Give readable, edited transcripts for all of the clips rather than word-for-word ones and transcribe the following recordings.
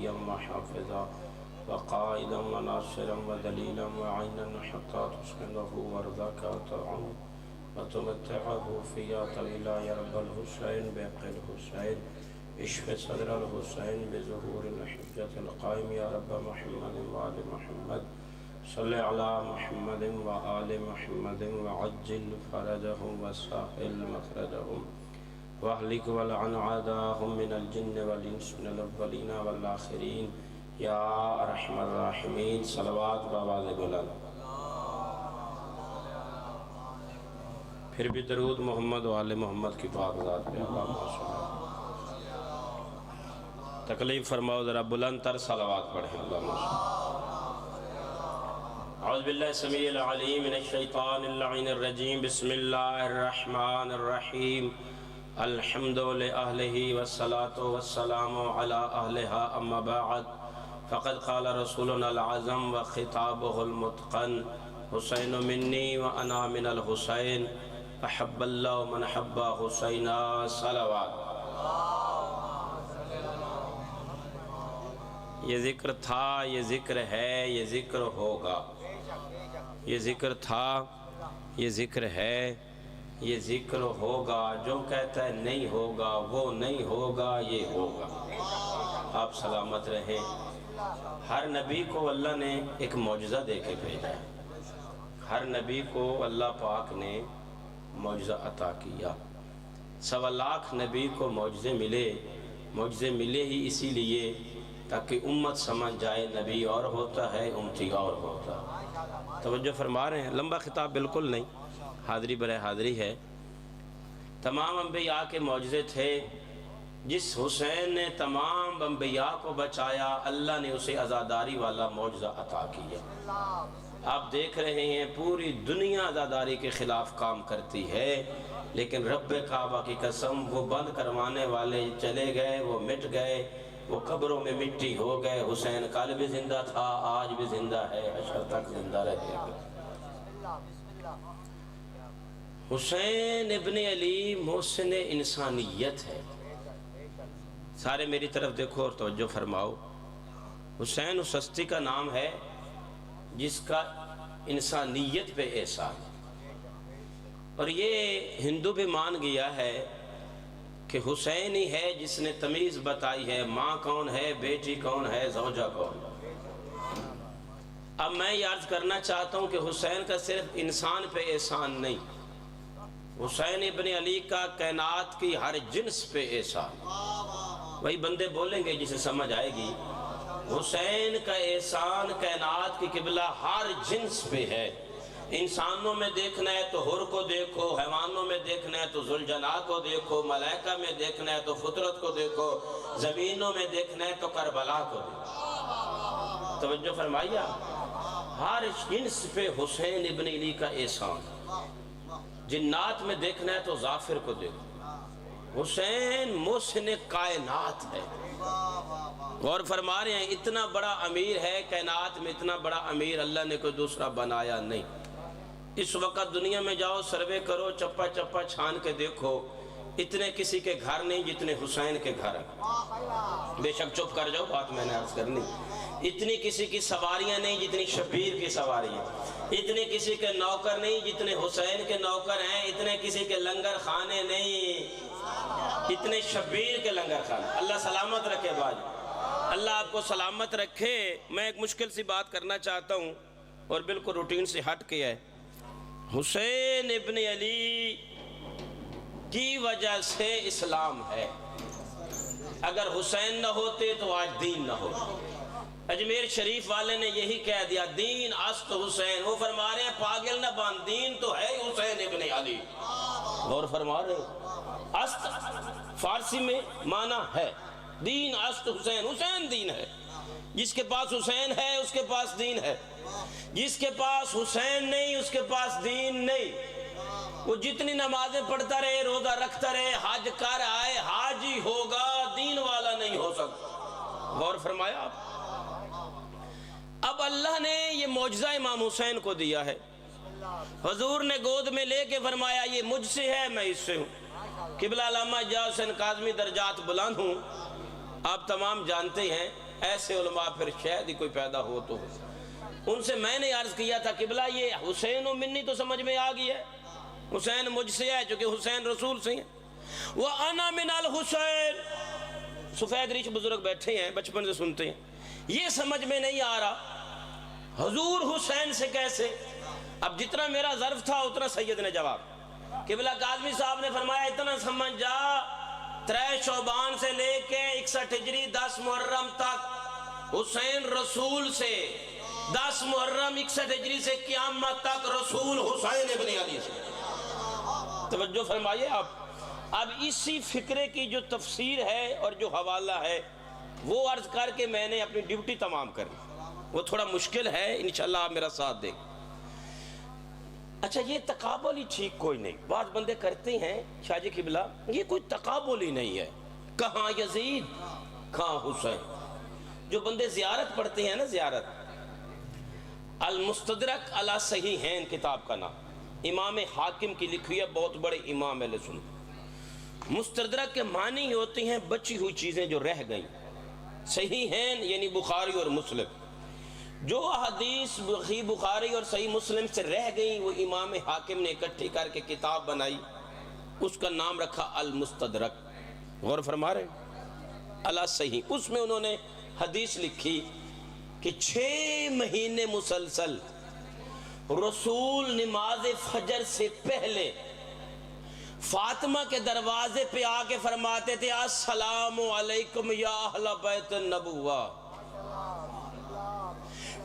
قاضيا وحافظا وقائدا وناصرا ودليلا وعينا حتى تسكنه وارضاك طاعا وتمتعه فيها طويلا يا رب الحسين بحق الحسين اشف صدر الحسين بظهور الحجة القائم يا رب محمد وآل محمد صل على محمد وآل محمد وعجل فرجهم وسهل مخرجهم واهلك ولعن أعداءهم من الجن والإنس من الأولين والآخرين یا ارحم الراحمین. صلوات بآواز بلند. پھر بھی درود محمد و آل محمد کی پاک ذات پہ اللہم صلی. تکلیف فرماؤ ذرا بلند تر صلوات پڑھیں. اللہم صلی. اعوذ باللہ السمیع العلیم من الشیطان اللعین الرجیم. بسم اللہ الرحمن الرحیم. الحمد لأہلہ والصلاة والسلام علی اہلہا اما بعد فقد قال رسولنا العظم وخطابه المتقن حسین منی وانا من الحسین احب اللہ من حب حسینا. صلوات. یہ ذکر تھا، یہ ذکر ہے، یہ ذکر ہوگا. یہ ذکر تھا، یہ ذکر ہے، یہ ذکر ہوگا. جو کہتا ہے نہیں ہوگا وہ نہیں ہوگا، یہ ہوگا. آپ سلامت رہیں. ہر نبی کو اللہ نے ایک معجزہ دے کے بھیجا ہے. ہر نبی کو اللہ پاک نے معجزہ عطا کیا. 1.25 لاکھ نبی کو معجزے ملے ہی اسی لیے تاکہ امت سمجھ جائے نبی اور ہوتا ہے، امتی اور ہوتا ہے. توجہ فرما رہے ہیں. لمبا خطاب بالکل نہیں، حاضری برائے حاضری ہے. تمام انبیاء کے معجزے تھے. جس حسین نے تمام انبیاء کو بچایا اللہ نے اسے عزاداری والا معجزہ عطا کیا. آپ دیکھ رہے ہیں پوری دنیا عزاداری کے خلاف کام کرتی ہے، لیکن رب کعبہ کی قسم وہ بند کروانے والے چلے گئے، وہ مٹ گئے، وہ قبروں میں مٹی ہو گئے. حسین کل بھی زندہ تھا، آج بھی زندہ ہے، حشر تک زندہ رہے گا. حسین ابن علی محسن انسانیت ہے. سارے میری طرف دیکھو اور توجہ فرماؤ. حسین اس ہستی کا نام ہے جس کا انسانیت پہ احسان. اور یہ ہندو بھی مان گیا ہے کہ حسین ہی ہے جس نے تمیز بتائی ہے ماں کون ہے، بیٹی کون ہے، زوجہ کون. اب میں یہ عرض کرنا چاہتا ہوں کہ حسین کا صرف انسان پہ احسان نہیں، حسین ابن علی کا کائنات کی ہر جنس پہ احسان. وہی بندے بولیں گے جسے سمجھ آئے گی. حسین کا احسان کائنات کی قبلہ ہر جنس پہ ہے. انسانوں میں دیکھنا ہے تو حر کو دیکھو، حیوانوں میں دیکھنا ہے تو ذوالجناح کو دیکھو، ملائکہ میں دیکھنا ہے تو فطرت کو دیکھو، زمینوں میں دیکھنا ہے تو کربلا کو دیکھو. توجہ فرمائیے. ہر جنس پہ حسین ابن علی کا احسان. جنات میں دیکھنا ہے تو ظافر کو دیکھو. حسین محسن کائنات ہے. غور فرما رہے ہیں اتنا بڑا امیر ہے کائنات میں، اتنا بڑا امیر اللہ نے کوئی دوسرا بنایا نہیں. اس وقت دنیا میں جاؤ سروے کرو، چپا چپا چھان کے دیکھو، اتنے کسی کے گھر نہیں جتنے حسین کے گھر ہیں. بے شک چپ کر جاؤ، بات میں نے عرض کرنی. اتنی کسی کی سواریاں نہیں جتنی شبیر کی سواریاں. اتنے کسی کے نوکر نہیں جتنے حسین کے نوکر ہیں. اتنے کسی کے لنگر خانے نہیں اتنے شبیر کے لنگر خانے. اللہ سلامت رکھے باج، اللہ آپ کو سلامت رکھے. میں ایک مشکل سی بات کرنا چاہتا ہوں اور بالکل روٹین سے ہٹ کے ہے. حسین ابن علی کی وجہ سے اسلام ہے. اگر حسین نہ ہوتے تو آج دین نہ ہو. اجمیر شریف والے نے یہی کہہ دیا دین است حسین. وہ فرما رہے ہیں پاگل نہ بان، دین تو ہے حسین ابن علی. غور فرما رہے ہیں است فارسی میں معنی ہے دین است حسین. حسین دین ہے. جس کے پاس حسین ہے اس کے پاس دین ہے. جس کے پاس حسین نہیں اس کے پاس دین نہیں. وہ جتنی نمازیں پڑھتا رہے، روزہ رکھتا رہے، حج کر آئے، حاجی ہوگا، دین والا نہیں ہو سکتا. غور فرمایا آپ. اب اللہ نے یہ معجزہ امام حسین کو دیا ہے. حضور نے گود میں لے کے فرمایا یہ مجھ سے ہے، میں اس سے ہوں. قبلہ علامہ اجاز حسین کاظمی درجات بلند ہوں. آپ تمام جانتے ہیں ایسے علماء پھر شاید ہی کوئی پیدا ہو تو ان سے میں نے عرض کیا تھا قبلہ یہ حسین و منی تو سمجھ میں آ گئی ہے، حسین مجھ سے ہے چونکہ حسین رسول سے ہیں، وَأَنَا مِنَ الْحُسَيْن، سفید ریش بزرگ بیٹھے ہیں بچپن سے سنتے ہیں، یہ سمجھ میں نہیں آ رہا حضور حسین سے کیسے؟ اب جتنا میرا ظرف تھا اتنا سید نے جواب، قبلہ کاظمی صاحب نے فرمایا اتنا سمجھ جا 3 شعبان سے لے کے 61 ہجری 10 محرم تک حسین رسول سے، 10 محرم 61 ہجری سے قیامت تک رسول حسین ابن علی سے۔ توجہ فرمائیے آپ، اب اسی فکرے کی جو تفسیر ہے اور جو حوالہ ہے وہ عرض کر کے میں نے اپنی ڈیوٹی تمام کرنی، وہ تھوڑا مشکل ہے، انشاءاللہ آپ میرا ساتھ دیں۔ اچھا یہ تقابل ہی ٹھیک کوئی نہیں، بعض بندے کرتے ہیں شاہ جی قبلہ یہ کوئی تقابل ہی نہیں ہے، کہاں یزید کہاں حسین۔ جو بندے زیارت پڑھتے ہیں نا، زیارت، المستدرک علی صحیحین کتاب کا نام، امام حاکم کی لکھی ہے، بہت بڑے امام اہل سنت۔ مستدرک کے معنی ہوتے ہیں بچی ہوئی چیزیں جو رہ گئیں، صحیحین یعنی بخاری اور مسلم، جو حدیث بخاری اور صحیح مسلم سے رہ گئیں وہ امام حاکم نے اکٹھی کر کے کتاب بنائی، اس کا نام رکھا المستدرک، غور فرما رہے ہیں، علی صحیح۔ اس میں انہوں نے حدیث لکھی کہ 6 مہینے مسلسل رسول نماز فجر سے پہلے فاطمہ کے دروازے پہ آ کے فرماتے تھے السلام علیکم یا اہل بیت النبوہ،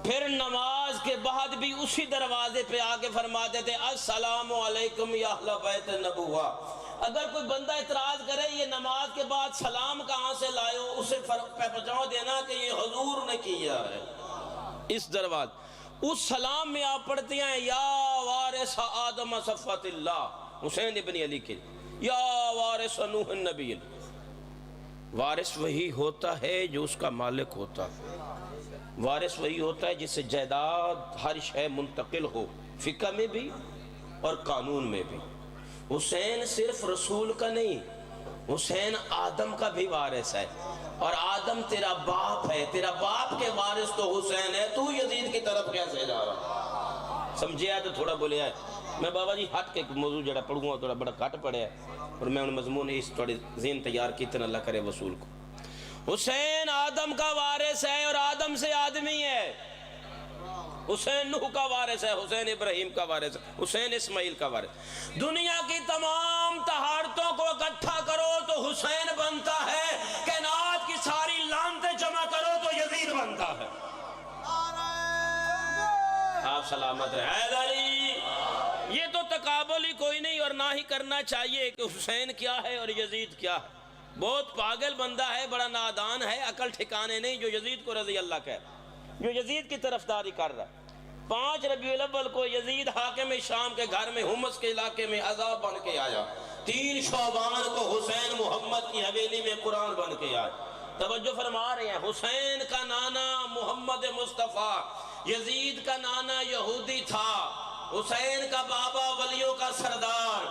پھر نماز کے بعد بھی اسی دروازے پہ آ کے فرماتے تھے السلام علیکم یا اہل بیت النبوہ۔ اگر کوئی بندہ اعتراض کرے یہ نماز کے بعد سلام کہاں سے لائے ہو، اسے پہچان دینا کہ یہ حضور نے کیا ہے۔ اس دروازے اس سلام میں آپ پڑھتے ہیں یا وارث آدم صفوت اللہ، حسین ابن علی کے، یا وارث نوح النبی، وارث وہی ہوتا ہے جو اس کا مالک ہوتا ہے، وارث وہی ہوتا ہے جس سے جائیداد ہر شے منتقل ہو، فقہ میں بھی اور قانون میں بھی۔ حسین صرف رسول کا نہیں، حسین آدم کا بھی وارث ہے، اور آدم تیرا باپ ہے، تیرا باپ کے وارث تو حسین ہے، تو یزید کی طرف کیسے جا رہا؟ سمجھے آئے تو تھوڑا بولے آئے، میں بابا جی ہٹ کے موضوع جڑا پڑھوں گا تھوڑا بڑا کٹ پڑے ہے، اور میں ان مضمون اس تھوڑے ذہن تیار کی تن اللہ کرے وصول کو۔ حسین آدم کا وارث ہے اور آدم سے آدمی ہے، حسین نوح کا وارث ہے، حسین ابراہیم کا وارث ہے، حسین اسماعیل کا وارث۔ دنیا کی تمام طہارتوں کو اکٹھا کرو تو حسین بنتا ہے، کائنات کی ساری لعنتیں جمع کرو تو یزید بنتا ہے۔ آپ سلامت رہے حیدری۔ یہ تو تقابل ہی کوئی نہیں اور نہ ہی کرنا چاہیے کہ حسین کیا ہے اور یزید کیا ہے۔ بہت پاگل بندہ ہے، بڑا نادان ہے، عقل ٹھکانے نہیں جو یزید کو رضی اللہ کہہ رہا، جو یزید کی طرفداری کر رہا۔ 5 ربیع الاول کو یزید حاکم شام کے گھر میں حمص کے علاقے میں عذاب بن کے آیا، 3 شعبان کو حسین محمد کی حویلی میں قرآن بن کے آیا۔ توجہ فرما رہے ہیں، حسین کا نانا محمد مصطفیٰ، یزید کا نانا یہودی تھا، حسین کا بابا ولیوں کا سردار،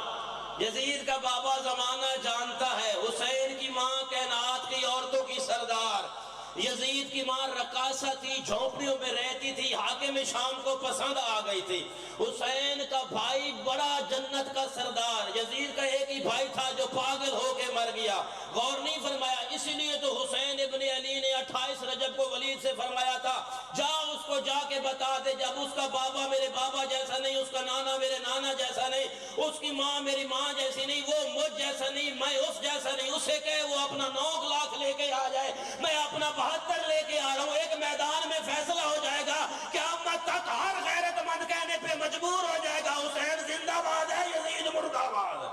یزید کا بابا زمانہ جانتا ہے، حسین کی ماں کائنات کی عورتوں کی سردار، یزید کی ماں رقاصہ تھی، جھونپڑیوں میں رہتی تھی، حاکم شام کو پسند آ گئی تھی۔ حسین کا بھائی بڑا جنت کا سردار، یزید کا ایک ہی بھائی تھا جو پاگل ہو کے مر گیا، غور نہیں فرمایا۔ اسی لیے تو حسین ابن علی نے 28 رجب کو ولید سے فرمایا تھا جا اس کو جا کے بتا دے جب اس کا بابا میرے بابا جیسا نہیں، اس کا نانا میرے نانا جیسا نہیں، اس کی ماں میری ماں جیسی نہیں، وہ مجھ جیسا نہیں، میں اس جیسا نہیں، اسے کہے وہ اپنا 9 لاکھ لے کے آ جائے، میں اپنا 72 لے کے آ رہا ہوں، ایک میدان میں فیصلہ ہو جائے گا، قیامت تک ہر غیرت مند کہنے پہ مجبور ہو جائے گا حسین زندہ باد ہے، یزید مردہ باد۔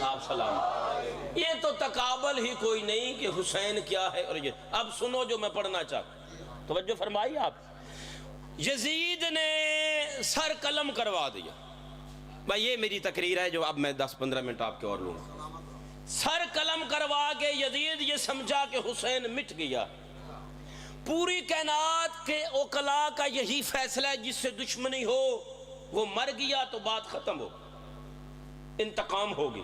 آپ سلام۔ یہ تو تقابل ہی کوئی نہیں کہ حسین کیا ہے اور یہ۔ اب سنو جو میں پڑھنا چاہتا، توجہ فرمائیے آپ۔ یزید نے سر قلم کروا دیا، بھائی یہ میری تقریر ہے جو اب میں 10-15 منٹ آپ کے اور لوں گا۔ سر قلم کروا کے یزید یہ سمجھا کہ حسین مٹ گیا۔ پوری کائنات کے عقلاء کا یہی فیصلہ ہے جس سے دشمنی ہو وہ مر گیا تو بات ختم ہو، انتقام ہوگی۔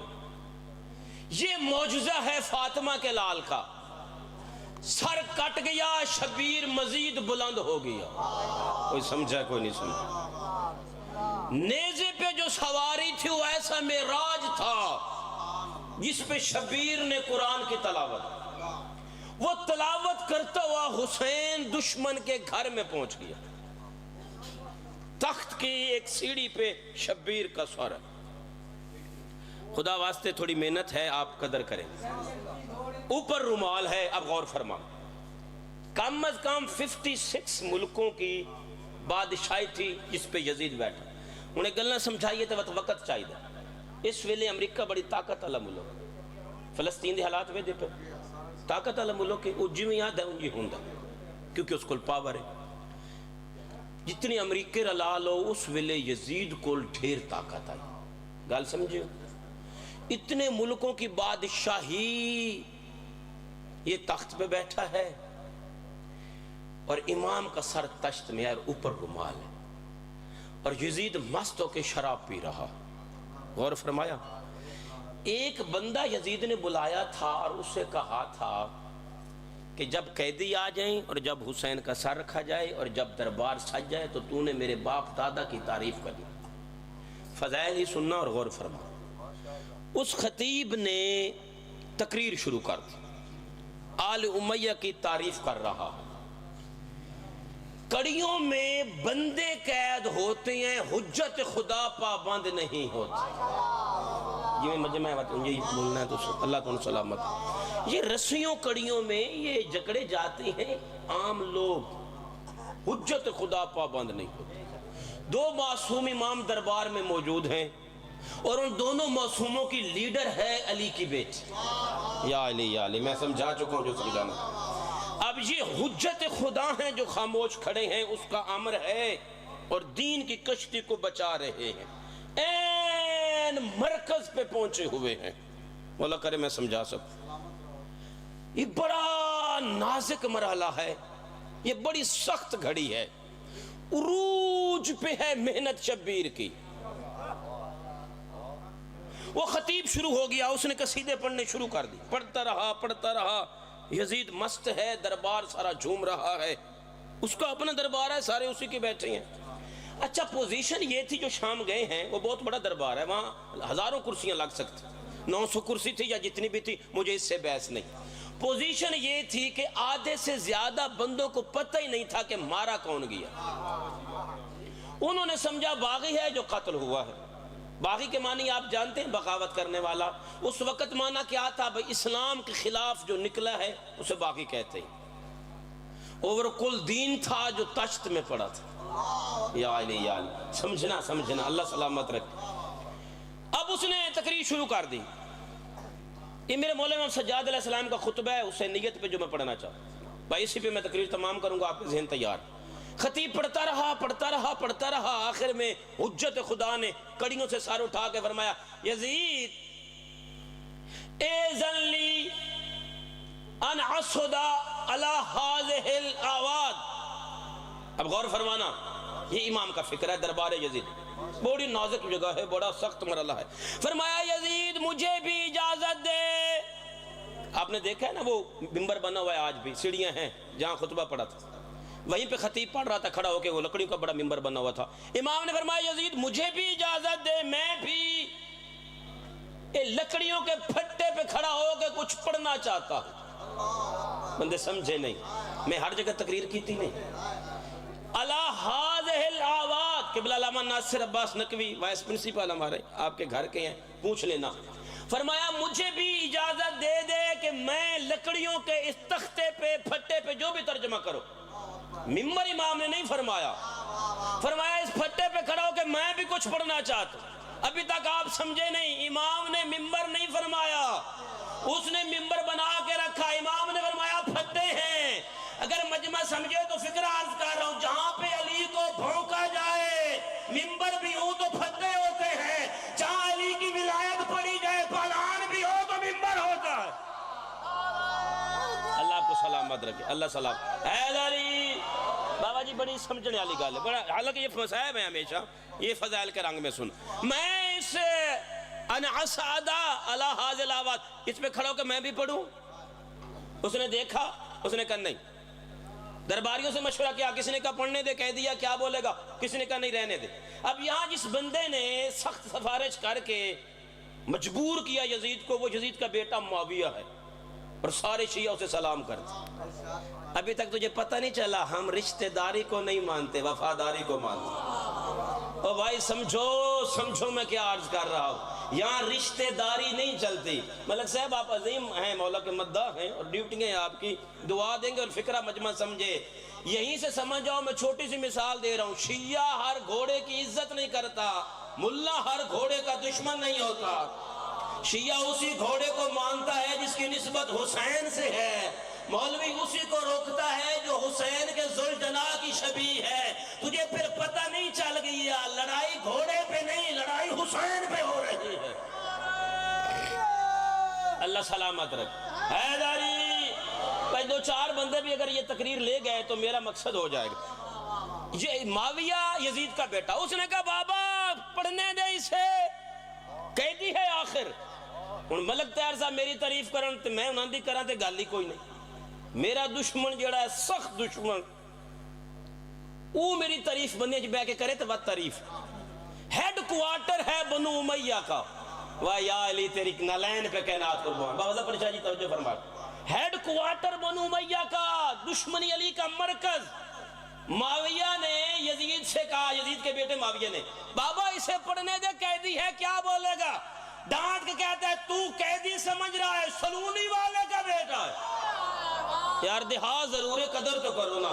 یہ معجزہ ہے فاطمہ کے لال کا، سر کٹ گیا، شبیر مزید بلند ہو گیا. کوئی سمجھا کوئی نہیں سمجھا. نیزے پہ جو سواری تھی وہ ایسا معراج تھا جس پہ شبیر نے قرآن کی تلاوت، وہ تلاوت کرتا ہوا حسین دشمن کے گھر میں پہنچ گیا. تخت کی ایک سیڑھی پہ شبیر کا سر ہے. خدا واسطے تھوڑی محنت ہے، آپ قدر کریں. اوپر رومال ہے. اب غور فرما، کم از کم 56 ملکوں کی بادشاہی تھی جس پہ یزید بیٹھا. انہیں گلنا سمجھائیے تو وقت چاہیے. اس ویلے امریکہ بڑی طاقت والا ملک، فلسطین دے حالات وے دے پہ طاقت والا ملک ہے. وہ جی میں یاد ہے انجی ہوندا کیونکہ اس کو پاور ہے. جتنی امریکہ رلا لو اس ویلے یزید کو ڈھیر طاقت آئی. گل سمجھے؟ اتنے ملکوں کی بادشاہی، یہ تخت پہ بیٹھا ہے اور امام کا سر تشت میں ہے اور اوپر رومال ہے، اور یزید مست ہو کے شراب پی رہا. غور فرمایا. ایک بندہ یزید نے بلایا تھا اور اس سے کہا تھا کہ جب قیدی آ جائیں اور جب حسین کا سر رکھا جائے اور جب دربار سج جائے تو تو نے میرے باپ دادا کی تعریف کر دی. فضائل ہی سننا اور غور فرما. اس خطیب نے تقریر شروع کر دی، آل امیہ کی تعریف کر رہا. کڑیوں میں بندے قید ہوتے ہیں، حجت خدا پابند نہیں ہوتی. یہ مجھے یہ بولنا ہے تو اللہ تعالیٰ سلامت. یہ رسیوں کڑیوں میں یہ جکڑے جاتے ہیں عام لوگ، حجت خدا پابند نہیں ہوتی. دو معصوم امام دربار میں موجود ہیں اور ان دونوں معصوموں کی لیڈر ہے علی کی بیٹی. یا علی یا علی، میں سمجھا چکا ہوں جو سمجھانا. اب یہ حجت خدا ہیں جو خاموش کھڑے ہیں، اس کا امر ہے اور دین کی کشتی کو بچا رہے ہیں. این مرکز پہ پہنچے ہوئے ہیں. مولا کرے میں سمجھا سکوں. یہ بڑا نازک مرحلہ ہے، یہ بڑی سخت گھڑی ہے. عروج پہ ہے محنت شبیر کی. وہ خطیب شروع ہو گیا، اس نے قصیدے پڑھنے شروع کر دی. پڑھتا رہا. یزید مست ہے، دربار سارا جھوم رہا ہے. اس کا اپنا دربار ہے، سارے اسی کے بیٹھے ہیں. اچھا پوزیشن یہ تھی، جو شام گئے ہیں وہ بہت بڑا دربار ہے، وہاں ہزاروں کرسیاں لگ سکتی، 900 کرسی تھی یا جتنی بھی تھی، مجھے اس سے بحث نہیں. پوزیشن یہ تھی کہ آدھے سے زیادہ بندوں کو پتہ ہی نہیں تھا کہ مارا کون گیا. انہوں نے سمجھا باغی ہے جو قتل ہوا ہے. باغی کے معنی آپ جانتے ہیں، بغاوت کرنے والا. اس وقت معنی کیا تھا؟ بھئی اسلام کے خلاف جو نکلا ہے اسے باغی کہتے ہیں. اور کل دین تھا جو تشت میں پڑا تھا. یا علی یا علی، سمجھنا اللہ سلامت رکھے. اب اس نے تقریر شروع کر دی. یہ میرے مولا امام سجاد علیہ السلام کا خطبہ ہے، اسے نیت پہ جو میں پڑھنا چاہتا ہوں بھائی، اسی پہ میں تقریر تمام کروں گا. آپ کے ذہن تیار. خطیب پڑھتا رہا. آخر میں حجت خدا نے کڑیوں سے سار اٹھا کے فرمایا، یزید ایذن لی ان اسد علی ہذہ الاواد. اب غور فرمانا، یہ امام کا فکر ہے. دربار یزید بڑی نازک جگہ ہے، بڑا سخت مرحلہ ہے. فرمایا یزید مجھے بھی اجازت دے. آپ نے دیکھا ہے نا وہ منبر بنا ہوا ہے، آج بھی سیڑھیاں ہیں جہاں خطبہ پڑھا تھا، وہیں پہ خطیب پڑھ رہا تھا کھڑا ہو کے. وہ لکڑیوں کا بڑا منبر بنا ہوا تھا. امام نے فرمایا یزید مجھے بھی اجازت دے، میں بھی لکڑیوں کے پھٹے پہ کھڑا ہو کے کچھ پڑھنا چاہتا ہوں. بندے سمجھے نہیں، میں ہر جگہ تقریر کی تھی نہیں. اللہ ہذہ الاواد. قبلہ علامہ ناصر عباس نقوی وائس پرنسپل ہمارے، آپ کے گھر کے ہیں، پوچھ لینا. فرمایا مجھے بھی اجازت دے دے کہ میں لکڑیوں کے اس تختے پہ پھٹے پہ جو بھی ترجمہ کرو. ممبر امام نے نہیں فرمایا، فرمایا اس پھٹے پہ کھڑا ہو کہ میں بھی کچھ پڑھنا چاہتا ہوں. ابھی تک آپ سمجھے نہیں، امام نے ممبر نہیں فرمایا، اس نے ممبر بنا کے رکھا. امام نے فرمایا پھٹے ہیں. اگر مجمع سمجھے تو فکر عرض کر رہا ہوں، جہاں پہ علی کو بھونکا جائے ممبر بھی ہو تو پھٹے ہوتے ہیں، جہاں علی کی ولایت پڑی جائے پلان بھی ہو تو ممبر ہوتا ہے. اللہ آپ کو سلامت رکھے. اللہ سلام. حیدری بابا جی بڑی سمجھنے والی گل ہے، حالانکہ یہ مسائب ہے ہمیشہ، یہ فضائل کے رنگ میں سن. میں اس ان اسعدا علی ھذا الاواد، اس پہ کھڑا ہو کہ میں بھی پڑھوں؟ اس نے دیکھا، اس نے کہا نہیں۔ درباریوں سے مشورہ کیا، کسی نے کہا پڑھنے دے، کہہ دیا کیا بولے گا، کسی نے کہا نہیں رہنے دے۔ اب یہاں جس بندے نے سخت سفارش کر کے مجبور کیا یزید کو، وہ یزید کا بیٹا معاویہ ہے، اور سارے شیعہ اسے سلام کرتے۔ ابھی تک تجھے پتہ نہیں چلا ہم رشتہ داری کو نہیں مانتے، وفاداری کو مانتے۔ او بھائی سمجھو میں کیا عرض کر رہا ہوں، یہاں رشتہ داری نہیں چلتی۔ ملک صاحب آپ عظیم ہیں، مولا کے مداح ہیں، اور ڈیوٹی ہیں آپ کی، دعا دیں گے اور فکرہ مجمع سمجھے۔ یہیں سے سمجھ جاؤ، میں چھوٹی سی مثال دے رہا ہوں، شیعہ ہر گھوڑے کی عزت نہیں کرتا، ملا ہر گھوڑے کا دشمن نہیں ہوتا۔ شیعہ اسی گھوڑے کو مانتا ہے جس کی نسبت حسین سے ہے، مولوی اسی کو روکتا ہے جو حسین کے ذوالجناح کی شبیہ ہے۔ تجھے پھر پتہ نہیں چل گئی ہے، لڑائی گھوڑے پہ نہیں، لڑائی حسین پہ ہو رہی ہے۔ اللہ سلامت رکھ۔ حیدری بھائی، دو چار بندے بھی اگر یہ تقریر لے گئے تو میرا مقصد ہو جائے گا۔ یہ معاویہ یزید کا بیٹا، اس نے کہا بابا پڑھنے دے اسے، قیدی ہے آخر۔ ہن ملک تیار صاحب میری تعریف کرن تے میں انہاں دی کراں تے گل ہی کوئی نہیں۔ میرا دشمن جڑا ہے سخت دشمن، وہ میری تعریف بننے جی بہ کے کرے تو بات تعریف۔ ہیڈ کوارٹر ہے بنو امیہ کا، واہ یا علی تیری نالین پہ کائنات قربان۔ بابا صاحب پریشاہ جی توجہ فرمائے، ہیڈ کوارٹر بنو امیہ کا، دشمنی علی کا مرکز۔ معاویہ نے یزید سے کہا، یزید کے بیٹے معاویہ نے، بابا اسے پڑھنے دے، قیدی ہے، کیا بولے گا؟ ڈانٹ کے کہتا ہے تو قیدی سمجھ رہا ہے، سلونی والے کا بیٹا ہے۔ یار دہا ضرور قدر تو کرو نا۔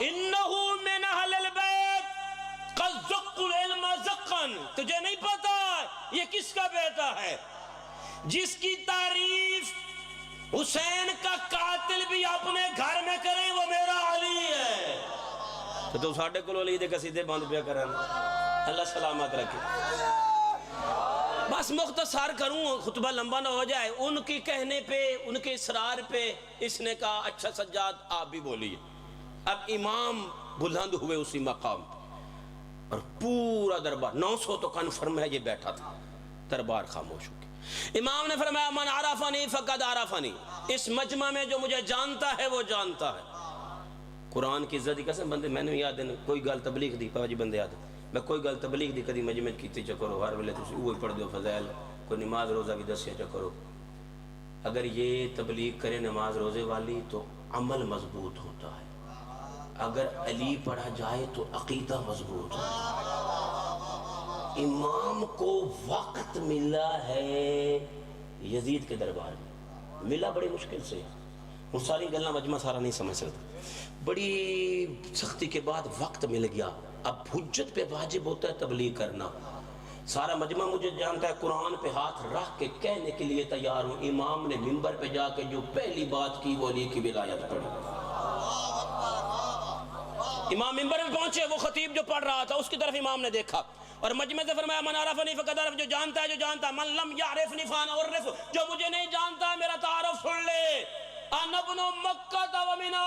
انہو من اہل البیت قد زق العلم زقن، تجھے نہیں پتا یہ کس کا بیٹا ہے؟ جس کی تعریف حسین کا قاتل بھی اپنے گھر میں کرے وہ میرا علی ہے۔ تو ساڑھے کلو علی دے قصیدے بند پیا کرن، اللہ سلامت رکھے۔ بس مختصر کروں، خطبہ لمبا نہ ہو جائے۔ ان کی کہنے پہ، ان کے اصرار پہ اس نے کہا اچھا سجاد آپ بھی بولیے۔ اب امام بلند ہوئے اسی مقام پہ، اور پورا دربار 900 تو کنفرم ہے یہ بیٹھا تھا، دربار خاموش ہو گیا۔ امام نے فرمایا من عرفنی فقد عرفنی، اس مجمع میں جو مجھے جانتا ہے وہ جانتا ہے۔ قرآن کی عزت دی قسم بندے میں نے یاد ہے، کوئی گل تبلیغ دی پاجی بندے یاد ہے، میں کوئی گل تبلیغ دی کدی مجمع کیتی چکرو، ہر ویلے تسی اوہی پڑھ دیو فضائل، کوئی نماز روزہ بھی دسیا چکرو۔ اگر یہ تبلیغ کرے نماز روزے والی تو عمل مضبوط ہوتا ہے، اگر علی پڑھا جائے تو عقیدہ مضبوط ہوتا ہے۔ امام کو وقت ملا ہے یزید کے دربار میں، ملا بڑی مشکل سے، وہ ساری گلنا مجمع سارا نہیں سمجھ سکتا، بڑی سختی کے بعد وقت مل گیا۔ اب حجت پہ واجب ہوتا ہے تبلیغ کرنا۔ سارا مجمع مجھے جانتا ہے، قرآن پہ ہاتھ رکھ کے کہنے کے لیے تیار ہوں۔ امام نے منبر پہ جا کے جو پہلی بات کی وہ علی کی ولایت پڑھی۔ امام منبر میں پہنچے، وہ خطیب جو پڑھ رہا تھا اس کی طرف امام نے دیکھا اور مجمع سے فرمایا من عرفنی فقد عرف، جو جانتا ہے جو جانتا ہے، من لم یعرفنی فانا عرف، جو مجھے نہیں جانتا ہے میرا تعارف سن لے۔ انا ابن مکہ و منا،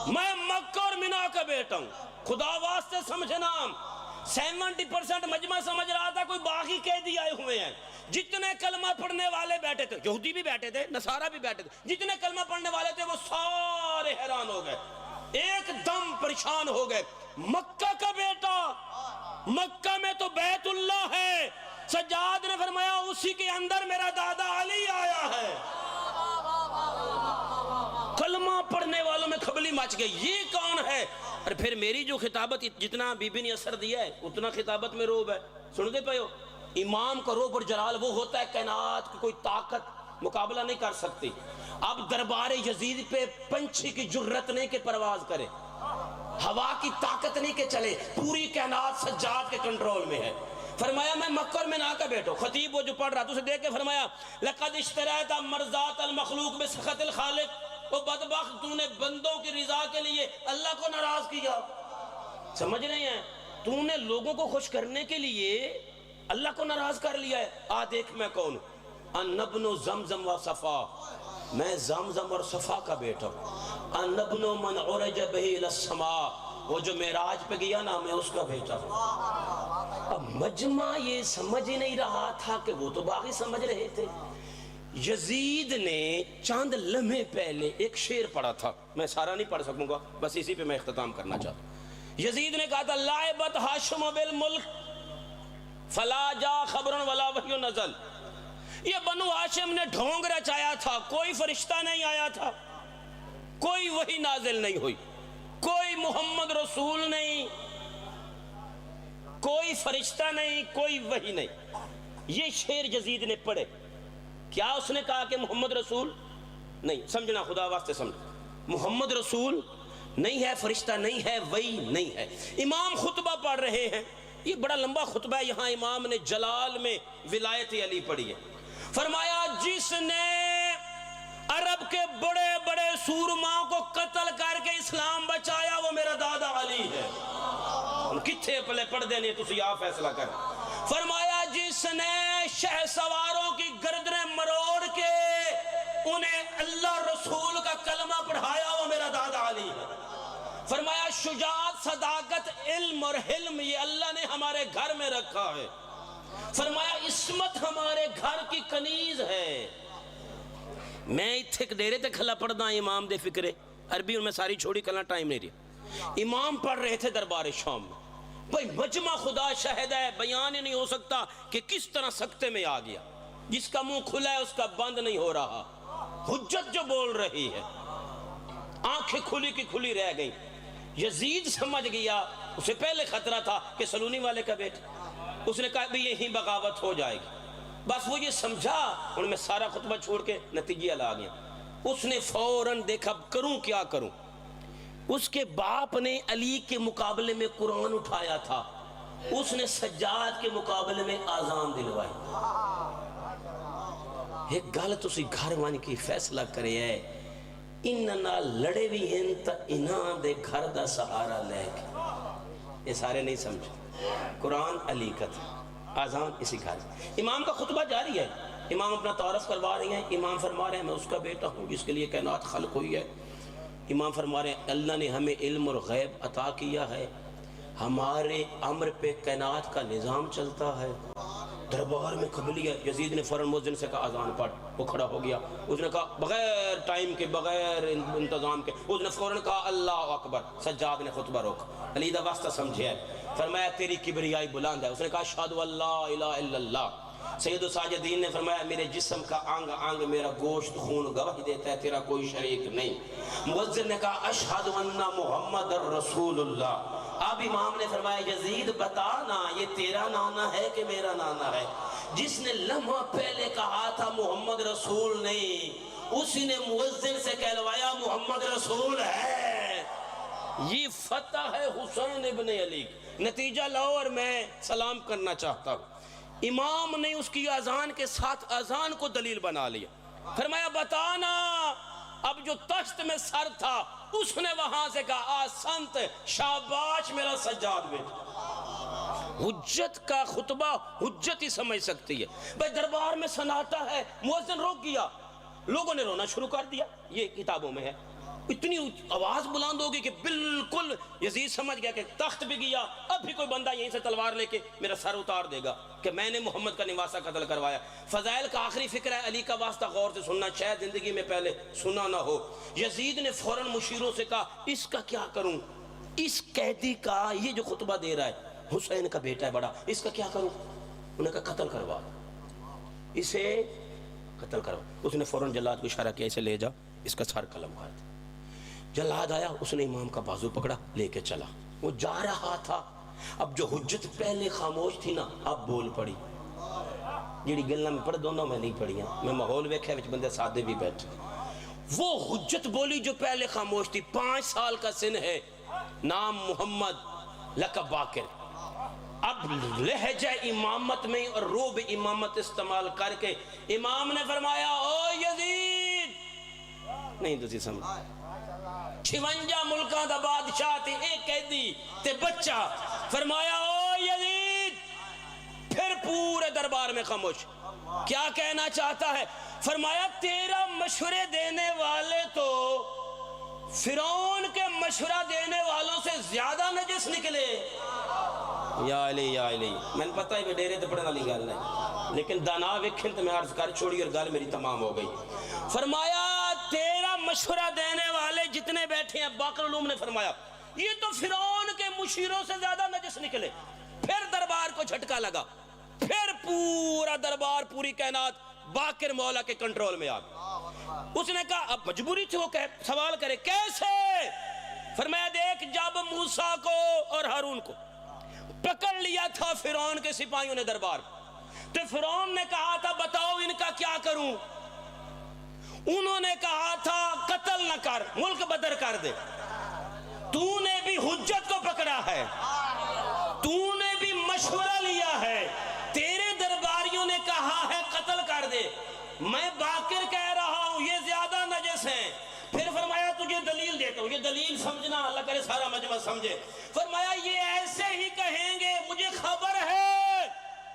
میں مکہ اور منا کا بیٹا ہوں، خدا واسطے سمجھنا۔ 70% مجمع سمجھ رہا تھا کوئی باقی قیدی آئے ہوئے ہیں۔ جتنے کلمہ پڑھنے والے بیٹھے تھے، یہودی بھی بیٹھے تھے، نصارہ بھی بیٹھے تھے، جتنے کلمہ پڑھنے والے تھے وہ سارے حیران ہو گئے، ایک دم پریشان ہو گئے۔ مکہ کا بیٹا، مکہ میں تو بیت اللہ ہے۔ سجاد نے فرمایا اسی کے اندر میرا دادا علی آیا ہے۔ کلمہ پڑھنے والوں میں کھبلی مچ گئی، یہ کون ہے؟ اور پھر میری جو خطابت، جتنا بی بی نے اثر دیا ہے اتنا خطابت میں روب ہے، سن دے پہ ہو۔ امام کا روب اور جلال وہ ہوتا ہے کائنات کی کوئی طاقت مقابلہ نہیں کر سکتی۔ اب دربار یزید پہ پنچھی کی جرت نہیں کہ پرواز کرے، ہوا کی طاقت نہیں کہ چلے، پوری کائنات سجاد کے کنٹرول میں ہے۔ فرمایا میں مکہ اور منا کا بیٹا ہوں۔ خطیب وہ جو پڑھ رہا تو اسے دیکھ کے فرمایا لقد اشتریت مرضات المخلوق بسخط الخالق، وہ بدبخت تو نے بندوں کی رضا کے لیے اللہ کو ناراض کیا۔ سمجھ رہے ہیں؟ تو نے لوگوں کو خوش کرنے کے لیے اللہ کو ناراض کر لیا ہے۔ آ دیکھ میں کون ہوں، ان ابن زمزم و صفا، میں زمزم اور صفا کا بیٹا ہوں۔ ان ابن من عرج بہ الی السماء، وہ جو معراج پہ گیا نا میں اس کا بیٹا ہوں۔ اب مجمع یہ سمجھ ہی نہیں رہا تھا کہ وہ تو باقی سمجھ رہے تھے. یزید نے چاند لمحے پہلے ایک شعر پڑھا تھا, میں سارا نہیں پڑھ سکوں گا, بس اسی پہ میں اختتام کرنا چاہتا ہوں. یزید نے کہا تھا لائبت ہاشم بالملک فلا جا خبر ولا وحی نزل. یہ بنو ہاشم نے ڈھونگ رچایا تھا, کوئی فرشتہ نہیں آیا تھا, کوئی وحی نازل نہیں ہوئی, کوئی محمد رسول نہیں, کوئی فرشتہ نہیں, کوئی وحی نہیں. یہ شعر یزید نے پڑھے. کیا اس نے کہا کہ محمد رسول نہیں؟ سمجھنا, خدا واسطے سمجھ, محمد رسول نہیں ہے, فرشتہ نہیں ہے, وحی نہیں ہے. امام خطبہ پڑھ رہے ہیں, یہ بڑا لمبا خطبہ ہے. یہاں امام نے جلال میں ولایت علی پڑھی ہے. فرمایا جس نے عرب کے بڑے بڑے سورماؤں کو قتل کر کے اسلام بچایا وہ میرا دادا علی ہے. کتھے پلے پڑھ دینے تسی آپ فیصلہ کر. فرمایا جس نے شہ سواروں کی گردنیں مروڑ کے انہیں اللہ رسول کا کلمہ پڑھایا وہ میرا دادا علی ہے. فرمایا شجاعت, صداقت, علم اور حلم یہ اللہ نے ہمارے گھر میں رکھا ہے. فرمایا عصمت ہمارے گھر کی کنیز ہے. میں اتھے ڈیرے تے کھلا پڑھنا امام دے فکرے عربی اور میں ساری چھوڑی کلنا ٹائم نہیں رہا. امام پڑھ رہے تھے دربار شام میں. بھئی مجمع خدا شہد ہے, بیان ہی نہیں ہو سکتا کہ کس طرح سکتے میں آ گیا. جس کا منہ کھلا ہے اس کا بند نہیں ہو رہا. حجت جو بول رہی ہے, آنکھیں کھلی کی کھلی رہ گئی. یزید سمجھ گیا, اسے پہلے خطرہ تھا کہ سلونی والے کا بیٹا, اس نے کہا بھی یہی بغاوت ہو جائے گی. بس وہ یہ سمجھا, ان میں سارا خطبہ چھوڑ کے نتیجہ لا گیا. اس نے فوراً دیکھا کروں کیا کروں. اس کے باپ نے علی کے مقابلے میں قرآن اٹھایا تھا, اس نے سجاد کے مقابلے میں آزان دلوائی. ایک گل تسی گھر وان کی فیصلہ کرے ہے, اننا لڑے بھی ہیں تا انہاں دے گھر دا سہارا لے کے. یہ سارے نہیں سمجھے. قرآن علی کا تھا, آزان اسی گھر. امام کا خطبہ جاری ہے, امام اپنا تعارف کروا رہی ہیں. امام فرما رہے ہیں میں اس کا بیٹا ہوں جس کے لیے کائنات خلق ہوئی ہے. امام فرما رہے ہیں اللہ نے ہمیں علم اور غیب عطا کیا ہے, ہمارے امر پہ کائنات کا نظام چلتا ہے. دربار میں قبلیہ. یزید نے فوراً مؤذن سے کہا آزان پڑھ. وہ کھڑا ہو گیا. اس نے کہا بغیر ٹائم کے, بغیر انتظام کے, اس نے فوراً کہا اللہ اکبر. سجاد نے خطبہ روکا. علی دا واسطہ سمجھے ہے. فرمایا تیری کبریائی بلند ہے. اس نے کہا اشہد اللہ الہ الا اللہ. سید الساجدین نے فرمایا میرے جسم کا آنگ آنگ میرا گوشت خون گواہی دیتا ہے تیرا کوئی شریک نہیں. مؤذن نے کہا اشہد ان محمد الرسول اللہ. اب امام نے فرمایا یزید بتانا یہ تیرا نانا ہے کہ میرا نانا ہے؟ جس نے لمحہ پہلے کہا تھا محمد رسول نہیں, اسی نے مؤذن سے کہلوایا محمد رسول ہے. یہ فتح ہے حسین ابن علی. نتیجہ لاؤ اور میں سلام کرنا چاہتا ہوں. امام نے اس کی اذان کے ساتھ اذان کو دلیل بنا لیا. فرمایا بتانا. اب جو تشت میں سر تھا اس نے وہاں سے کہا آسنت, شاباش میرا سجاد بیٹا. حجت کا خطبہ حجت ہی سمجھ سکتی ہے. بھائی دربار میں سناٹا ہے, مؤذن روک گیا, لوگوں نے رونا شروع کر دیا. یہ کتابوں میں ہے. اتنی آواز بلند ہوگی کہ بالکل یزید سمجھ گیا کہ تخت بھی گیا, اب بھی کوئی بندہ یہیں سے تلوار لے کے میرا سر اتار دے گا کہ میں نے محمد کا نواسہ قتل کروایا. فضائل کا آخری فکر ہے علی کا واسطہ غور سے سننا, شاید زندگی میں پہلے سنا نہ ہو. یزید نے فوراً مشیروں سے کہا اس کا کیا کروں, اس قیدی کا, یہ جو خطبہ دے رہا ہے حسین کا بیٹا ہے بڑا, اس کا کیا کروں؟ انہوں نے کہا قتل کروا, اسے قتل کروا. اس نے فوراً جلاد کو اشارہ کیا اسے لے جا, اس کا سر قلم کر دے. جلاد آیا, اس نے امام کا بازو پکڑا, لے کے چلا. وہ جا رہا تھا. اب جو حجت پہلے خاموش تھی نا اب بول پڑی. جیڑی گلنا میں پڑھ دونوں میں نہیں پڑھیاں, میں ماحول ویکھیا وچ بندے سادے بھی بیٹھے. وہ حجت بولی جو پہلے خاموش تھی. 5 سال کا سن ہے, نام محمد, لقب باقر. اب لہجہ امامت میں اور روب امامت استعمال کر کے امام نے فرمایا او یزید, نہیں تسی سمجھ, 56 ملکاں دا بادشاہ تے ایک قیدی تے بچہ. فرمایا او یزید, پھر پورے دربار میں خاموش. کیا کہنا چاہتا ہے؟ فرمایا تیرا مشورے دینے والے تو فرعون کے مشورہ دینے والوں سے زیادہ نجس نکلے. یا علی یا علی میں نے پتہ ہے ڈیرے تے پڑھنے والی گل نہیں، لیکن دانا ویکھن تے میں عرض کر چھوڑی اور گل میری تمام ہو گئی۔ فرمایا تیرا مشورہ دینے والے جتنے بیٹھے ہیں، باقر علوم نے فرمایا یہ تو فرعون کے مشیروں سے زیادہ نجس نکلے۔ پھر دربار کو جھٹکا لگا، پھر پورا دربار، پوری کائنات باقر مولا کے کنٹرول میں آ گئی۔ اس نے کہا اب مجبوری تھی وہ سوال کرے کیسے؟ فرمایا دیکھ جب موسیٰ کو اور ہارون کو پکڑ لیا تھا فرعون کے سپاہیوں نے دربار، تو فرعون نے کہا تھا بتاؤ ان کا کیا کروں؟ انہوں نے کہا تھا قتل نہ کر، ملک بدر کر دے۔ تو نے بھی حجت کو پکڑا ہے، تو نے بھی مشورہ لیا ہے، تیرے درباریوں نے کہا ہے قتل کر دے، میں باقر کہہ رہا ہوں یہ زیادہ نجس ہیں۔ پھر فرمایا تجھے دلیل دیتا ہوں، یہ دلیل سمجھنا، اللہ کرے سارا مجمع سمجھے۔ فرمایا یہ ایسے ہی کہیں گے، مجھے خبر ہے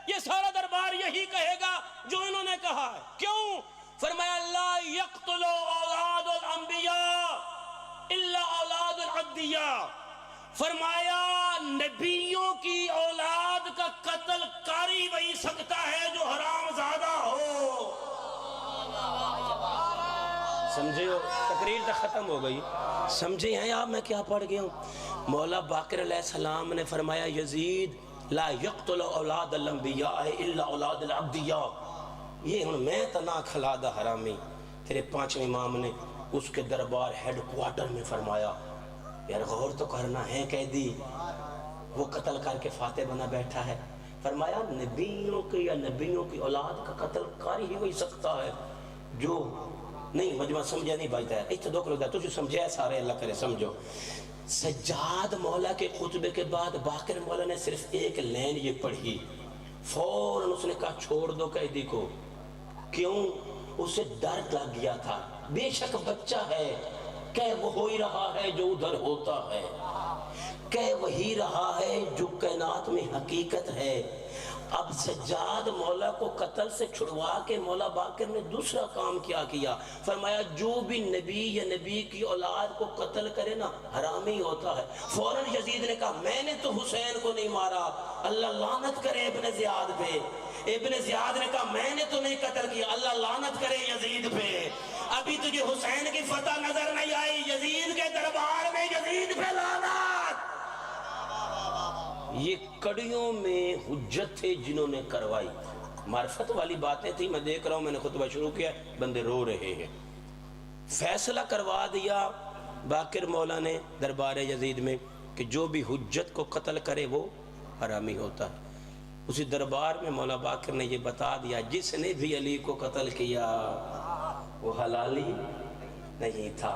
یہ سارا دربار یہی کہے گا جو انہوں نے کہا ہے۔ کیوں؟ فرمایا لا یقتل اولاد الانبیاء الا اولاد العدیاء، فرمایا نبیوں کی اولاد کا قتل کاری وہی سکتا ہے جو حرام زادہ ہو۔ سمجھے ہو؟ تقریر تک ختم ہو گئی، سمجھے ہیں آپ میں کیا پڑھ گیا ہوں؟ مولا باقر علیہ السلام نے فرمایا یزید لا یقتل اولاد الانبیاء الا اولاد العبدیاء، یہ ہن میں تنا کھلا دا حرامی۔ تیرے پانچویں امام نے اس کے دربار ہیڈ کوارٹر میں فرمایا یار غور تو کرنا ہے قیدی، وہ قتل کر کے فاتح بنا بیٹھا ہے۔ فرمایا نبیوں کی یا نبیوں کی اولاد کا قتل کاری ہی وہی سکتا ہے جو نہیں مجمع سمجھا نہیں بھائی تیر ایتھے دو کلو دا تجھے سمجھے سارے اللہ کرے سمجھو۔ سجاد مولا کے خطبے کے بعد باقر مولا نے صرف ایک لین یہ پڑھی، فوراً اس نے کہا چھوڑ دو قیدی کو۔ کیوں؟ اسے ڈر لگ گیا تھا، بے شک بچہ ہے، کہ وہ ہو ہی رہا ہے جو ادھر ہوتا ہے، کہ وہی رہا ہے جو کائنات میں حقیقت ہے۔ اب سجاد مولا کو قتل سے چھڑوا کے مولا باقر نے دوسرا کام کیا فرمایا جو بھی نبی یا نبی کی اولاد کو قتل کرے نا حرامی ہوتا ہے۔ فوراً یزید نے کہا میں نے تو حسین کو نہیں مارا، اللہ لعنت کرے ابن زیاد پہ۔ ابن زیاد نے کہا میں نے تو نہیں قتل کیا، اللہ لعنت کرے یزید پہ۔ ابھی تجھے حسین کی فتح نظر نہیں آئی، یزید کے دربار میں یزید پہ لعنت۔ یہ کڑیوں میں حجت تھے جنہوں نے کروائی، معرفت والی باتیں تھی۔ میں دیکھ رہا ہوں، میں نے خطبہ شروع کیا، بندے رو رہے ہیں۔ فیصلہ کروا دیا باقر مولا نے دربار یزید میں کہ جو بھی حجت کو قتل کرے وہ حرامی ہوتا ہے۔ اسی دربار میں مولا باقر نے یہ بتا دیا جس نے بھی علی کو قتل کیا وہ حلالی نہیں تھا۔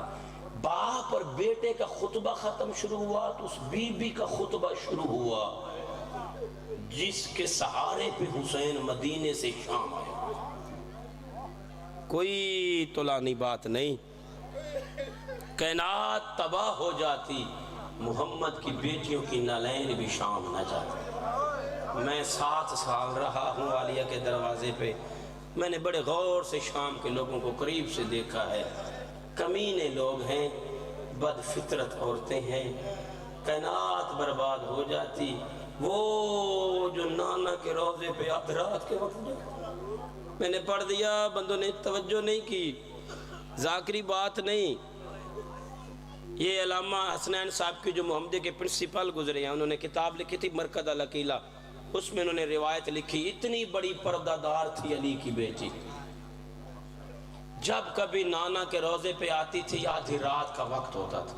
باپ اور بیٹے کا خطبہ ختم شروع ہوا تو اس بی بی کا خطبہ شروع ہوا جس کے سہارے پہ حسین مدینے سے شام آیا۔ کوئی طولانی بات نہیں، کائنات تباہ ہو جاتی، محمد کی بیٹیوں کی نالین بھی شام نہ جاتی۔ میں 7 سال رہا ہوں عالیہ کے دروازے پہ، میں نے بڑے غور سے شام کے لوگوں کو قریب سے دیکھا ہے۔ کمینے لوگ ہیں، بد فطرت عورتیں ہیں، کائنات برباد ہو جاتی۔ وہ جو نانا کے روضے پہ آدھ رات کے وقت میں نے پڑھ دیا، بندوں نے توجہ نہیں کی، ذاکری بات نہیں۔ یہ علامہ حسنین صاحب کی جو محمدی کے پرنسپل گزرے ہیں، انہوں نے کتاب لکھی تھی مرکز العقیلہ، اس میں انہوں نے روایت لکھی اتنی بڑی پردہ دار تھی علی کی بیٹی، جب کبھی نانا کے روضے پہ آتی تھی آدھی رات کا وقت ہوتا تھا،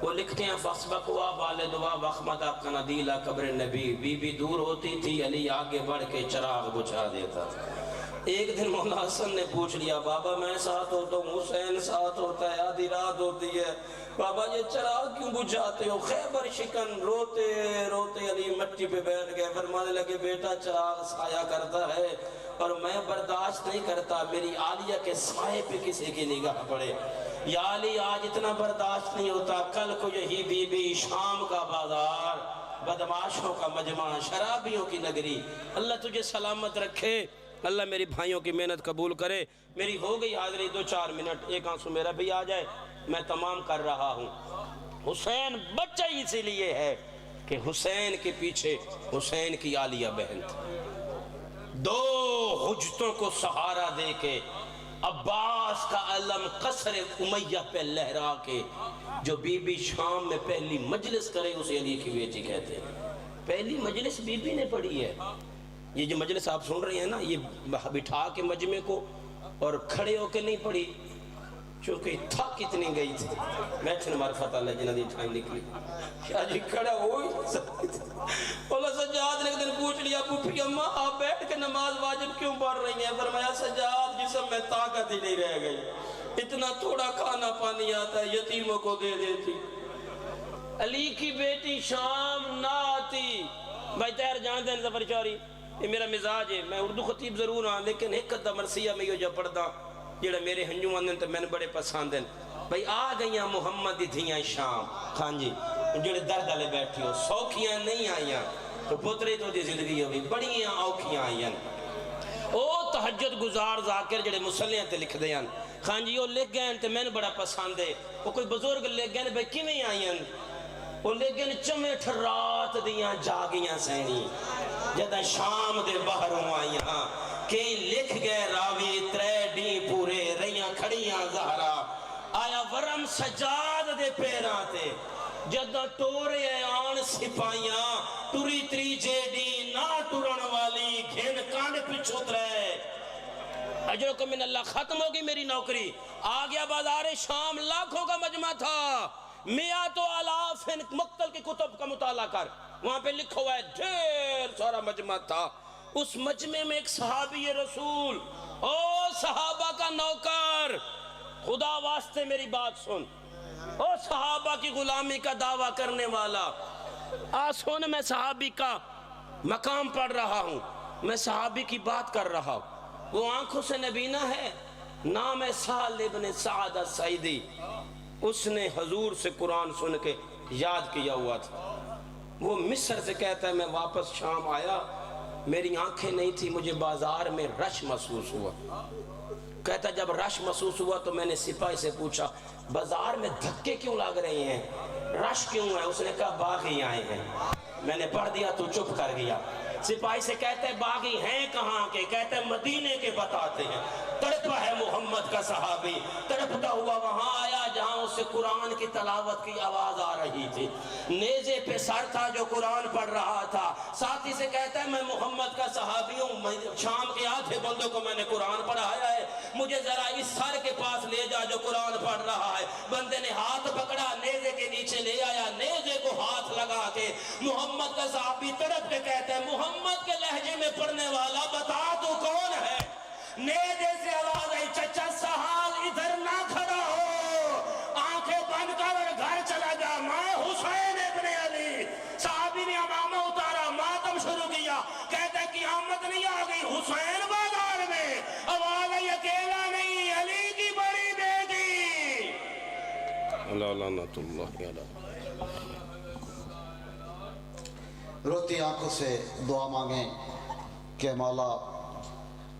وہ لکھتے ہیں فَاسْبَقُوا وَالِدُوا وَأَحْمَدَ قَنَادِيلَ قبر نبی، بی بی دور ہوتی تھی علی آگے بڑھ کے چراغ بجھا دیتا تھا۔ ایک دن مولا حسن نے پوچھ لیا بابا میں ساتھ ہوتا ہوں، حسین ساتھ ہوتا ہے، آدھی رات ہوتی ہے، بابا یہ چراغ کیوں بجھاتے ہو؟ خیبر شکن روتے روتے علی مٹی پہ بیٹھ گئے، فرمانے لگے بیٹا چراغ سایہ کرتا ہے اور میں برداشت نہیں کرتا میری عالیہ کے سائے پہ کسی کی نگاہ پڑے۔ یا علی آج اتنا برداشت نہیں ہوتا، کل کو یہی بی بی شام کا بازار، بدماشوں کا مجمع، شرابیوں کی نگری۔ اللہ تجھے سلامت رکھے، اللہ میری بھائیوں کی محنت قبول کرے۔ میری ہو گئی حاضری 2-4 منٹ، ایک آنسو میرا بھی آ جائے، میں تمام کر رہا ہوں۔ حسین بچہ اسی لیے ہے کہ حسین کے پیچھے حسین کی عالیہ بہن تھی. دو حجتوں کو سہارا دے کے عباس کا علم قصر امیہ پہ لہرا کے جو بی بی شام میں پہلی مجلس کرے اسے علی کی بیٹی کہتے ہیں. پہلی مجلس بی بی نے پڑھی ہے. یہ جو مجلس آپ سن رہے ہیں نا، یہ بٹھا کے مجمع کو اور کھڑے ہو کے نہیں پڑھی، چونکہ تھک اتنی گئی تھی. بیٹھن معرفت اللہ جنہ دی ٹھائیں نکلی کیا جی کھڑا ہوئی. اللہ سجاد نے ایک دن پوچھ لیا پوپھی اماں آپ بیٹھ کے نماز واجب کیوں پڑھ رہی ہیں؟ فرمایا سجاد جسم میں طاقت ہی نہیں رہ گئی، اتنا تھوڑا کھانا پانی آتا ہے یتیموں کو دے دیتی. علی کی بیٹی شام نہ آتی. بھائی تیر جان دیں ظفر چوری، یہ میرا مزاج ہے، میں اردو خطیب ضرور ہاں لیکن ایک ادھا مرثیہ میں یہ جو پڑھدا جڑا میرے ہنجو آندن تو میں نے بڑے پسند ہیں. بھائی آ گئیاں محمد دی دھیاں شام، ہاں جی جڑے درد والے بیٹھی ہو، سوکھیاں نہیں آئیاں تو پترے تو دی زندگی ہوئی بڑیاں اوکھیاں آئیاں. او تہجد گزار ذاکر جڑے مسلیاں تے لکھ دیاں، ہاں جی وہ لکھ گئے تے میں نے بڑا پسند ہے. وہ کوئی بزرگ لکھ گئے بھائی کیویں آئیاں؟ وہ لیکن چمیٹھ رات دیاں جاگیاں سینی جدہ شام دے باہروں آئیاں. کہیں لکھ گئے راوی ترے ڈی پورے رہیاں کھڑیاں زہرا آیا ورم سجاد دے پیران تے جدہ ٹورے آن سپائیاں ٹوری تری جے ڈی نہ ٹورن والی گھن کانڈ پچھو ترے. اجرکم من اللہ ختم ہوگی میری نوکری. آ گیا بازار شام، لاکھوں کا مجمع تھا، میات و آلاف مقتل کی کتب کا مطالعہ کر. وہاں پہ لکھا ہوا ہے ڈھیر سارا مجمع تھا. اس مجمع میں ایک صحابی رسول، او صحابہ کا نوکر، خدا واسطے میری بات سن، او صحابہ کی غلامی کا دعویٰ کرنے والا سن، میں صحابی کا مقام پڑھ رہا ہوں، میں صحابی کی بات کر رہا ہوں. وہ آنکھوں سے نبینہ ہے، نام ہے سہل ابن سعد السعیدی. اس نے حضور سے قرآن سن کے یاد کیا ہوا تھا. وہ مصر سے کہتا ہے میں واپس شام آیا، میری آنکھیں نہیں تھی، مجھے بازار میں رش محسوس ہوا. کہتا جب رش محسوس ہوا تو میں نے سپاہی سے پوچھا بازار میں دھکے کیوں لگ رہے ہیں، رش کیوں ہے؟ اس نے کہا باغی آئے ہیں. میں نے پڑھ دیا تو چپ کر گیا. سپاہی سے کہتے ہیں باغی ہیں کہاں کے؟ کہتے ہیں مدینے کے بتاتے ہیں. تڑپا ہے محمد کا صحابی، تڑپتا ہوا وہاں آیا جہاں اس سے قرآن کی تلاوت کی آواز آ رہی تھی. نیزے پہ سر تھا جو قرآن پڑھ رہا تھا. ساتھی سے کہتا ہے میں محمد کا صحابی ہوں، شام کے آدھے بندوں کو میں نے قرآن پڑھایا ہے، مجھے ذرا اس سر کے پاس لے جا جو قرآن پڑھ رہا ہے. بندے نے ہاتھ پکڑا، نیزے کے نیچے لے آیا، نیزے کو ہاتھ لگا کے محمد کا صحابی تڑپ کے کہتے ہیں محمد کے لہجے میں پڑھنے والا بتا تو کون ہے؟ نیزے سے آواز آئی چچا سہال ادھر نہ کھڑا ہو، آنکھیں بند کر اور گھر چلا جا، میں حسین ابن علی. صحابی نے امامہ اتارا، ماتم شروع کیا. کہتے ہیں قیامت نہیں آ گئی، حسین بازار میں. آواز آئی اکیلا نہیں، علی کی بڑی بیٹی. اللہ لعنت اللہ علیہ. روتی آنکھوں سے دعا مانگیں کہ مولا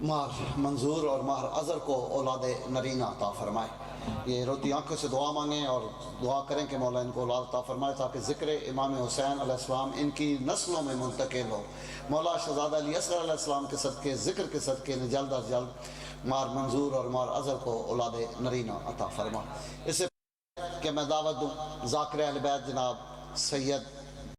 مہر منظور اور مہر ازر کو اولاد نرینہ عطا فرمائے. یہ روتی آنکھوں سے دعا مانگیں اور دعا کریں کہ مولا ان کو اولاد عطا فرمائے تاکہ ذکر امام حسین علیہ السلام ان کی نسلوں میں منتقل ہو. مولا شہزادہ علی اصغر علیہ السلام کے صدقے، ذکر کے صدقے نے جلد از جلد مہر منظور اور مہر ازر کو اولاد نرینہ عطا فرمائے. اس سے کہ میں دعوت دوں ذاکر اہل بیت جناب سید